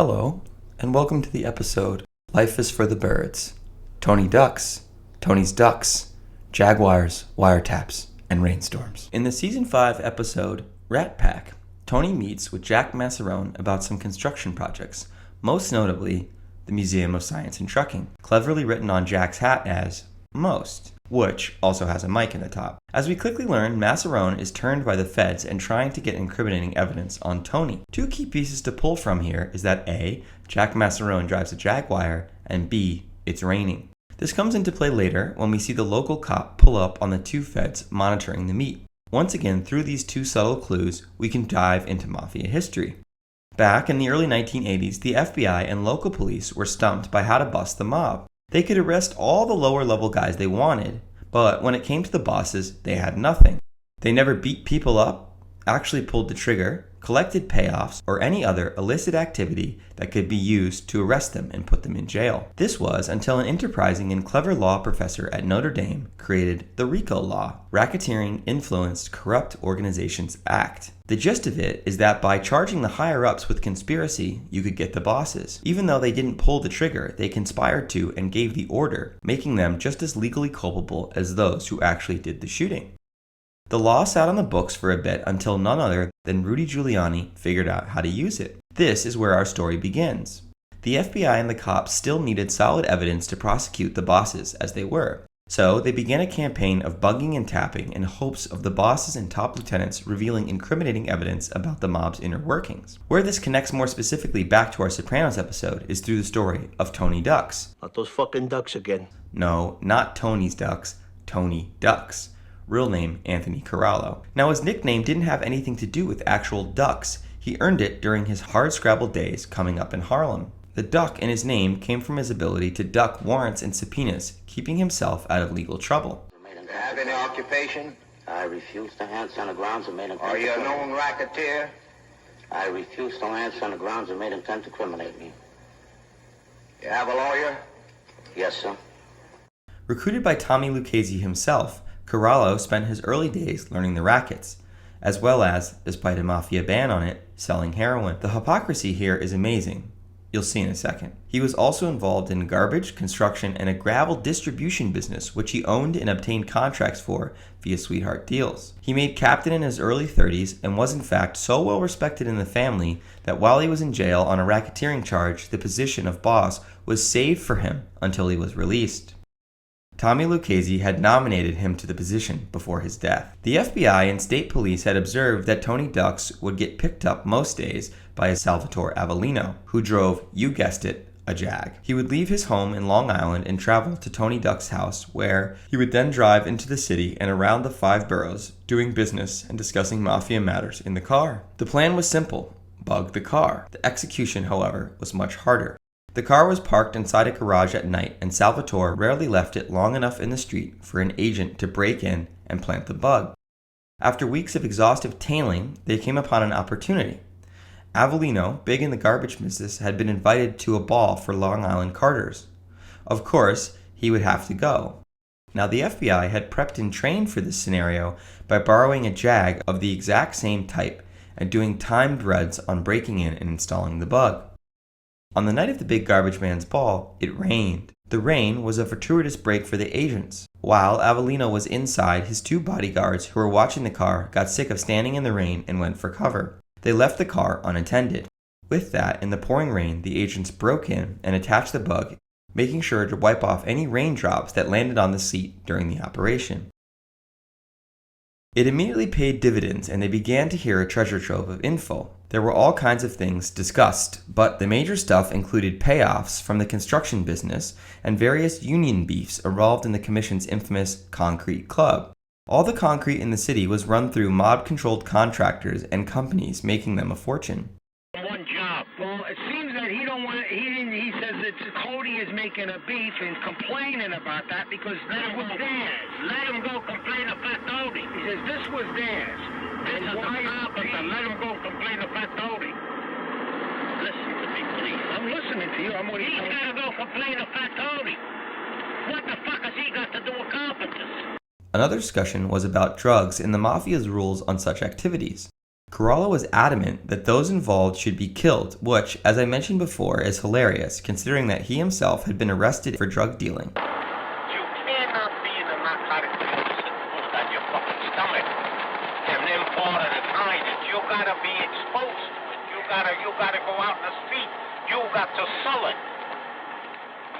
Hello, and welcome to the episode Life is for the Birds. Tony Ducks, Tony's Ducks, Jaguars, Wiretaps, and Rainstorms. In the Season 5 episode Rat Pack, Tony meets with Jack Massarone about some construction projects, most notably the Museum of Science and Trucking, cleverly written on Jack's hat as MOST, which also has a mic in the top. As we quickly learn, Massarone is turned by the feds and trying to get incriminating evidence on Tony. Two key pieces to pull from here is that A, Jack Massarone drives a Jaguar, and B, it's raining. This comes into play later when we see the local cop pull up on the two feds monitoring the meet. Once again, through these two subtle clues, we can dive into Mafia history. Back in the early 1980s, the FBI and local police were stumped by how to bust the mob. They could arrest all the lower level guys they wanted, but when it came to the bosses, they had nothing. They never beat people up, actually pulled the trigger, collected payoffs, or any other illicit activity that could be used to arrest them and put them in jail. This was until an enterprising and clever law professor at Notre Dame created the RICO Law, Racketeering Influenced Corrupt Organizations Act. The gist of it is that by charging the higher-ups with conspiracy, you could get the bosses. Even though they didn't pull the trigger, they conspired to and gave the order, making them just as legally culpable as those who actually did the shooting. The law sat on the books for a bit until none other than Rudy Giuliani figured out how to use it. This is where our story begins. The FBI and the cops still needed solid evidence to prosecute the bosses as they were. So they began a campaign of bugging and tapping in hopes of the bosses and top lieutenants revealing incriminating evidence about the mob's inner workings. Where this connects more specifically back to our Sopranos episode is through the story of Tony Ducks. Not those fucking ducks again. No, not Tony's Ducks, Tony Ducks. Real name Anthony Corallo. Now his nickname didn't have anything to do with actual ducks. He earned it during his hard-scrabble days coming up in Harlem. The duck in his name came from his ability to duck warrants and subpoenas, keeping himself out of legal trouble. Have any occupation? I refuse to answer on the grounds of made intent. Are you a known racketeer? I refuse to answer on the grounds of made intent to criminate me. You have a lawyer? Yes, sir. Recruited by Tommy Lucchese himself, Corallo spent his early days learning the rackets, as well as, despite a mafia ban on it, selling heroin. The hypocrisy here is amazing. You'll see in a second. He was also involved in garbage, construction, and a gravel distribution business, which he owned and obtained contracts for via sweetheart deals. He made captain in his early 30s and was in fact so well respected in the family that while he was in jail on a racketeering charge, the position of boss was saved for him until he was released. Tommy Lucchese had nominated him to the position before his death. The FBI and state police had observed that Tony Ducks would get picked up most days by a Salvatore Avellino, who drove, you guessed it, a Jag. He would leave his home in Long Island and travel to Tony Ducks' house, where he would then drive into the city and around the 5 boroughs, doing business and discussing mafia matters in the car. The plan was simple: bug the car. The execution, however, was much harder. The car was parked inside a garage at night, and Salvatore rarely left it long enough in the street for an agent to break in and plant the bug. After weeks of exhaustive tailing, they came upon an opportunity. Avellino, big in the garbage business, had been invited to a ball for Long Island carters. Of course, he would have to go. Now, the FBI had prepped and trained for this scenario by borrowing a Jag of the exact same type and doing timed raids on breaking in and installing the bug. On the night of the big garbage man's ball, it rained. The rain was a fortuitous break for the agents. While Avellino was inside, his 2 bodyguards who were watching the car got sick of standing in the rain and went for cover. They left the car unattended. With that, in the pouring rain, the agents broke in and attached the bug, making sure to wipe off any raindrops that landed on the seat during the operation. It immediately paid dividends, and they began to hear a treasure trove of info. There were all kinds of things discussed, but the major stuff included payoffs from the construction business and various union beefs involved in the commission's infamous Concrete Club. All the concrete in the city was run through mob-controlled contractors and companies, making them a fortune. One job. Well, it seems that he says that Cody is making a beef and complaining about that because that was theirs. Let him go complain to Fat Cody. He says this was theirs. This is the carpenter. Let him go complain to Fat Cody. Listen to me, please. I'm listening to you. He's got to go complain to Fat Cody. What the fuck has he got to do with carpenters? Another discussion was about drugs and the mafia's rules on such activities. Corallo was adamant that those involved should be killed, which, as I mentioned before, is hilarious considering that he himself had been arrested for drug dealing. You cannot be in a narcotic condition put on your fucking stomach. And then part of the time that you gotta be exposed to it. You gotta go out in the street. You got to sell it.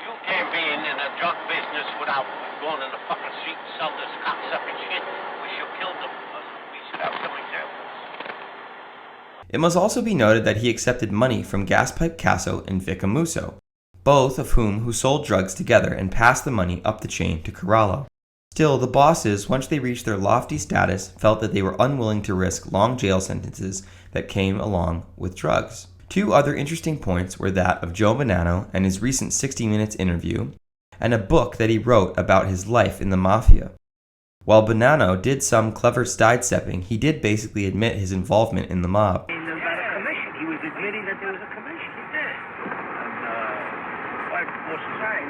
You can't be in the drug business without going in the fucking street and sell this cocksucking shit. We should kill them. We should have some examples. It must also be noted that he accepted money from Gaspipe Casso and Vic Amuso, both of who sold drugs together and passed the money up the chain to Corallo. Still, the bosses, once they reached their lofty status, felt that they were unwilling to risk long jail sentences that came along with drugs. Two other interesting points were that of Joe Bonanno and his recent 60 Minutes interview, and a book that he wrote about his life in the mafia. While Bonanno did some clever sidestepping, he did basically admit his involvement in the mob. He was admitting that there was a commission. He did. And like what's his name?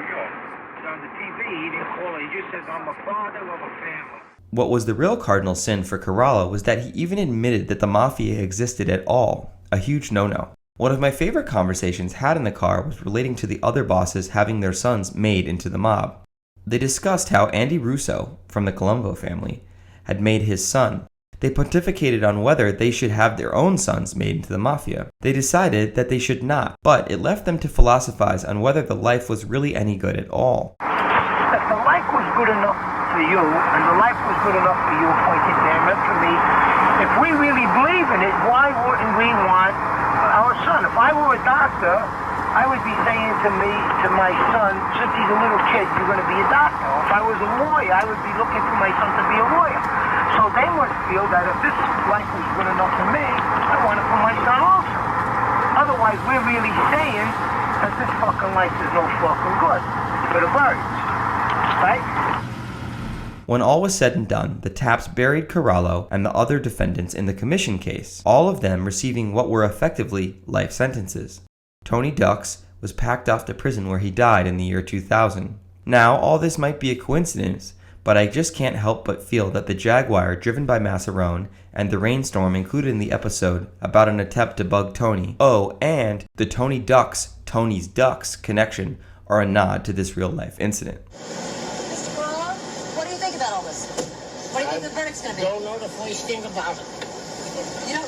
On the TV, he didn't call it. He just says, I'm a father of a family. What was the real cardinal sin for Corallo was that he even admitted that the mafia existed at all, a huge no-no. One of my favorite conversations had in the car was relating to the other bosses having their sons made into the mob. They discussed how Andy Russo, from the Colombo family, had made his son. They pontificated on whether they should have their own sons made into the mafia. They decided that they should not, but it left them to philosophize on whether the life was really any good at all. If the life was good enough for you, and the life was good enough for you, pointed there, and for me, if we really believe in it, why wouldn't we want our son? If I were a doctor, I would be saying to my son, since he's a little kid, you're going to be a doctor. If I was a lawyer, I would be looking for my son to be a lawyer. So they must feel that if this life was good enough for me, I want it for my son also. Otherwise, we're really saying that this fucking life is no fucking good for the birds, right? When all was said and done, the Taps buried Corallo and the other defendants in the commission case, all of them receiving what were effectively life sentences. Tony Ducks was packed off to prison where he died in the year 2000. Now, all this might be a coincidence, but I just can't help but feel that the Jaguar driven by Massarone and the Rainstorm included in the episode about an attempt to bug Tony, and the Tony Ducks, Tony's Ducks connection are a nod to this real-life incident. Mr. Corallo, what do you think about all this? What do you think the verdict's going to be? Don't know the first thing about it. You know,